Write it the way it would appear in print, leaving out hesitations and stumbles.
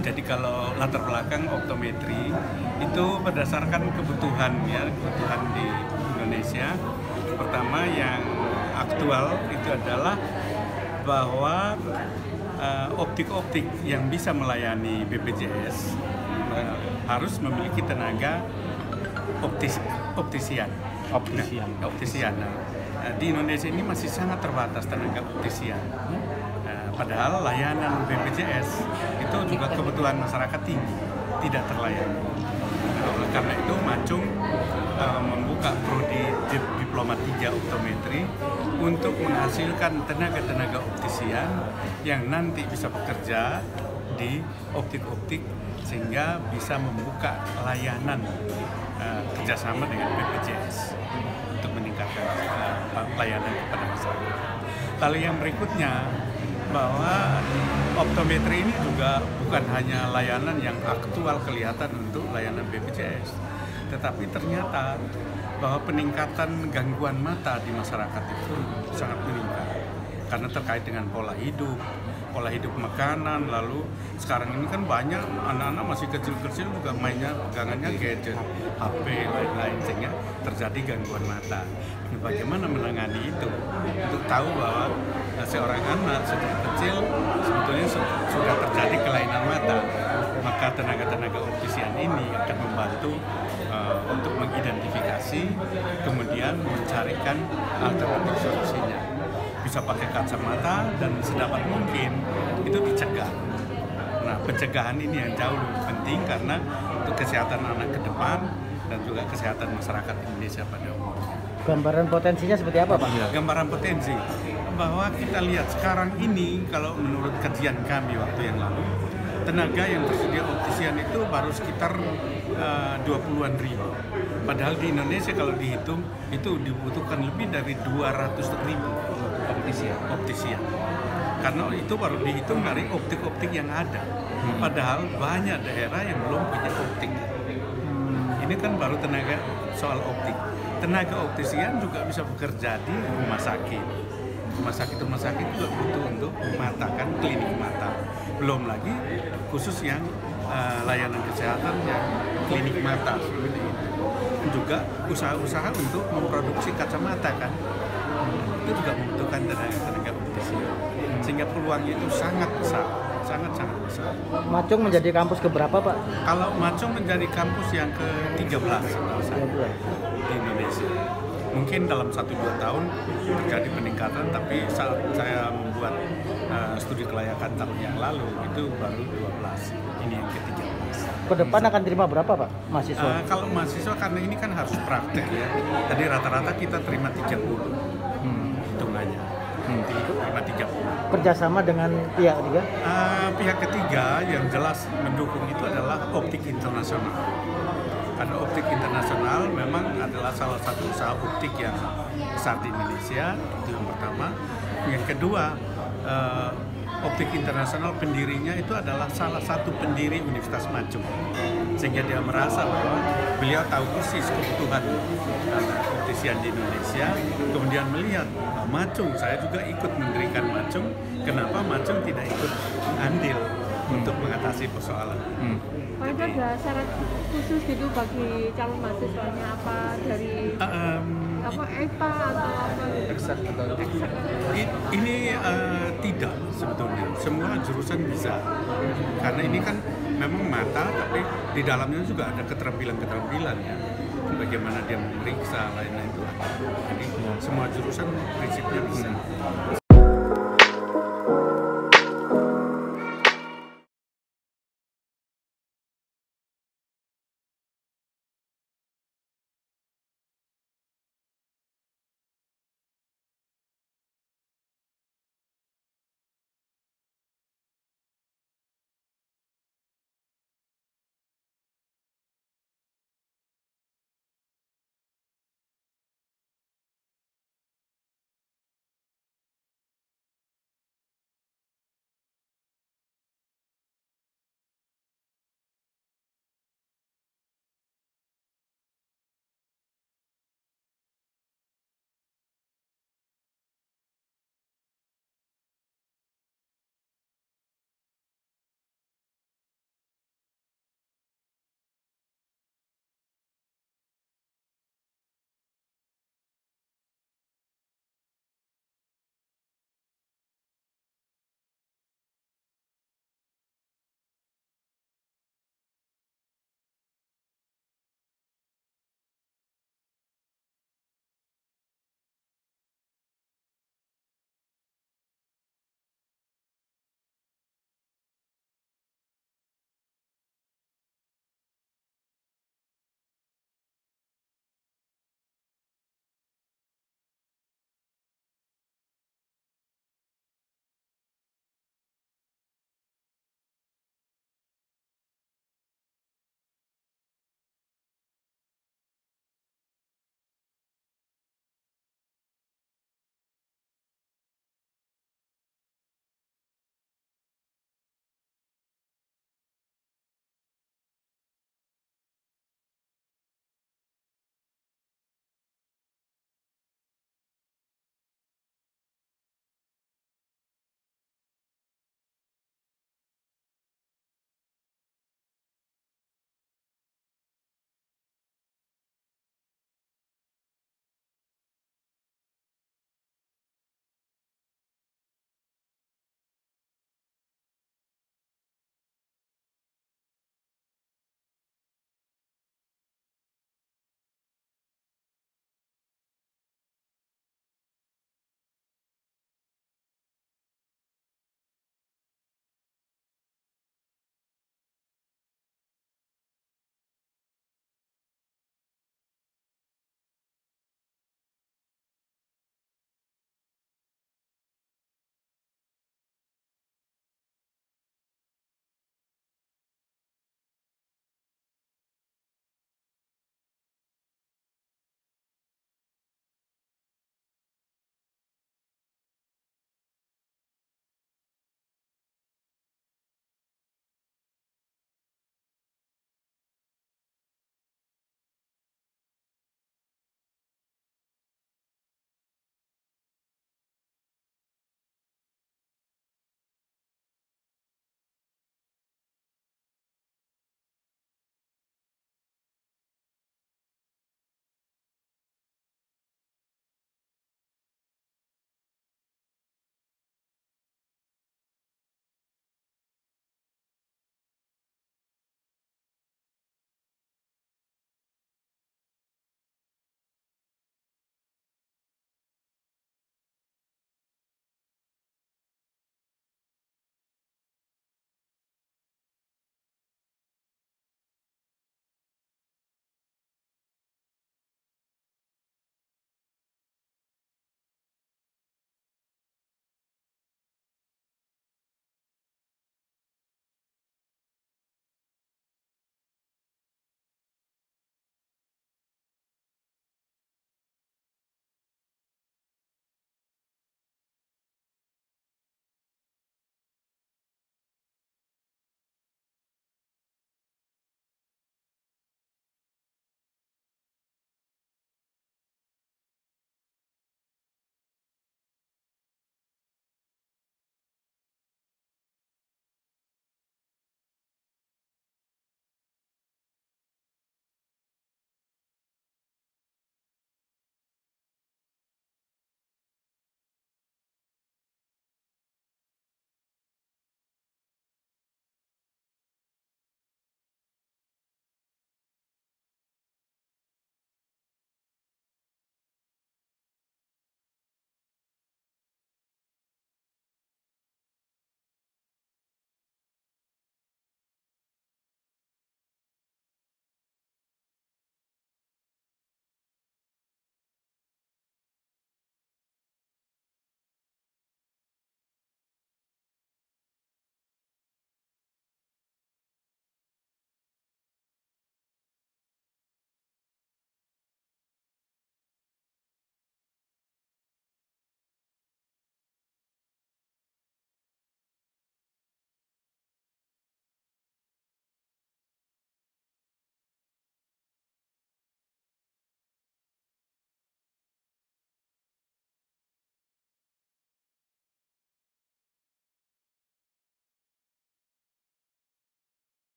Jadi kalau latar belakang optometri itu berdasarkan kebutuhan di Indonesia. Pertama yang aktual itu adalah bahwa optik-optik yang bisa melayani BPJS harus memiliki tenaga optisian. Nah, di Indonesia ini masih sangat terbatas tenaga optisian. Padahal layanan BPJS itu juga kebutuhan masyarakat tinggi, tidak terlayani. Oleh karena itu Macung membuka prodi Diploma 3 Optometri untuk menghasilkan tenaga-tenaga optisian yang nanti bisa bekerja di optik-optik sehingga bisa membuka layanan kerjasama dengan BPJS untuk meningkatkan layanan kepada masyarakat. Lalu yang berikutnya, bahwa optometri ini juga bukan hanya layanan yang aktual kelihatan untuk layanan BPJS, tetapi ternyata bahwa peningkatan gangguan mata di masyarakat itu sangat meningkat karena terkait dengan pola hidup makanan. Lalu sekarang ini kan banyak anak-anak masih kecil-kecil juga mainnya pegangannya gadget, HP, lain-lain, sehingga terjadi gangguan mata. Bagaimana menangani itu? Untuk tahu bahwa seorang anak sejak kecil sebetulnya sudah terjadi kelainan mata, maka tenaga-tenaga optisian ini akan membantu untuk mengidentifikasi, kemudian mencarikan alternatif solusinya. Bisa pakai kacamata dan sedapat mungkin itu dicegah. Nah, pencegahan ini yang jauh lebih penting karena untuk kesehatan anak ke depan dan juga kesehatan masyarakat Indonesia pada umumnya. Gambaran potensinya seperti apa, Pak? Gambaran potensi bahwa kita lihat sekarang ini, kalau menurut kajian kami waktu yang lalu, tenaga yang tersedia optisian itu baru sekitar 20-an ribu. Padahal di Indonesia kalau dihitung itu dibutuhkan lebih dari 200 ribu optisian. Karena itu baru dihitung dari optik-optik yang ada. Padahal banyak daerah yang belum punya optik. Ini kan baru tenaga soal optik. Tenaga optisian juga bisa bekerja di rumah sakit. Rumah sakit juga butuh untuk mata, kan, klinik mata. Belum lagi khusus yang layanan kesehatan yang klinik mata seperti itu. Juga usaha-usaha untuk memproduksi kacamata, kan, itu juga membutuhkan tenaga optisian. Sehingga peluangnya itu sangat besar. Sangat-sangat besar. Macung menjadi kampus keberapa, Pak? Kalau Macung menjadi kampus yang ke-13 di Indonesia. Mungkin dalam 1-2 tahun terjadi peningkatan, tapi saat saya membuat studi kelayakan tahun yang lalu itu baru 12. Ini yang ke-13. Ke depan akan terima berapa, Pak, mahasiswa? Kalau mahasiswa, karena ini kan harus praktek ya. Tadi rata-rata kita terima 30 hitungannya. Terima 30. Kerjasama dengan pihak ketiga? Pihak ketiga yang jelas mendukung itu adalah Optik Internasional. Karena Optik Internasional memang adalah salah satu usaha optik yang besar di Indonesia, itu yang pertama. Yang kedua, Optik Internasional pendirinya itu adalah salah satu pendiri Universitas Macung, sehingga dia merasa bahwa beliau tahu persis kebutuhan optisian di Indonesia, kemudian melihat Macung, saya juga ikut mendirikan Macung, kenapa Macung tidak ikut andil untuk mengatasi persoalan. Pak, itu ada syarat khusus gitu bagi calon mahasiswanya, apa dari EPA atau apa gitu? Ini tidak sebetulnya, semua jurusan bisa, karena ini kan memang mata, tapi di dalamnya juga ada keterampilan ya, bagaimana dia memeriksa lain-lain itu. Jadi semua jurusan prinsipnya bisa.